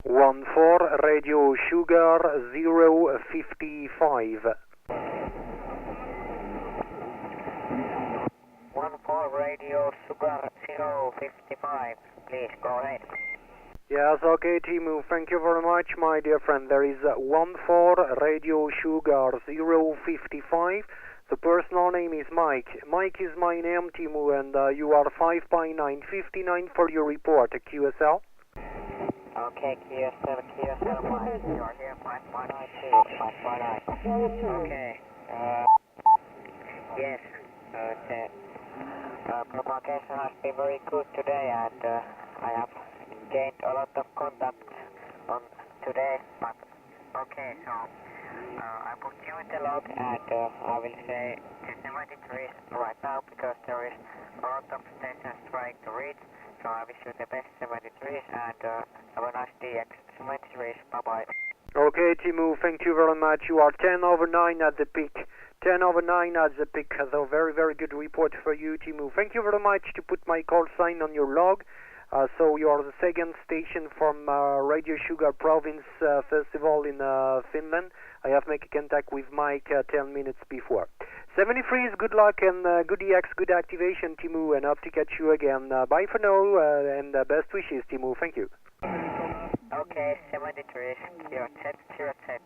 14 Radio Sugar 055. 14 Radio Sugar 055, please go ahead. Yes, okay, Timu, thank you very much, my dear friend. There is 14 Radio Sugar 055. The personal name is Mike. Mike is my name, Timu, and you are 5 by 959 for your report, QSL. Okay, QSL, Mike. You are here 5.92, 5.9. Okay, yes, the propagation has been very good today, and I have gained a lot of contacts on today, but okay, so I put you in the log, and I will say 73 right now because there is a lot of stations trying to reach, so I wish you the best 73 and have a nice DX 73, bye bye. Okay, Timu, thank you very much. You are 10 over 9 at the peak. 10 over 9 at the peak. So very, very good report for you, Timu. Thank you very much to put my call sign on your log. So you are the second station from Radio Sugar Province Festival in Finland. I have made contact with Mike 10 minutes before. 73 is good luck and good EX, good activation, Timu, and hope to catch you again. Bye for now, and best wishes, Timu. Thank you. Okay, 73, your Z,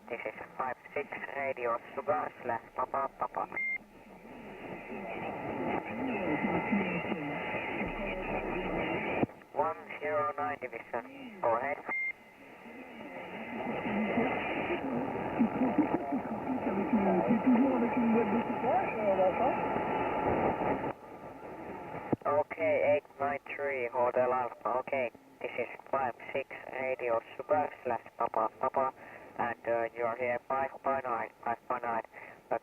this is 56 Radio Sugar / Papa Papa. 109 division, go ahead. Okay, 893, Hotel Alpha, okay, this is 56 Radio Sugar / Papa Papa, and you are here 5.9,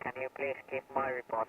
can you please give my report?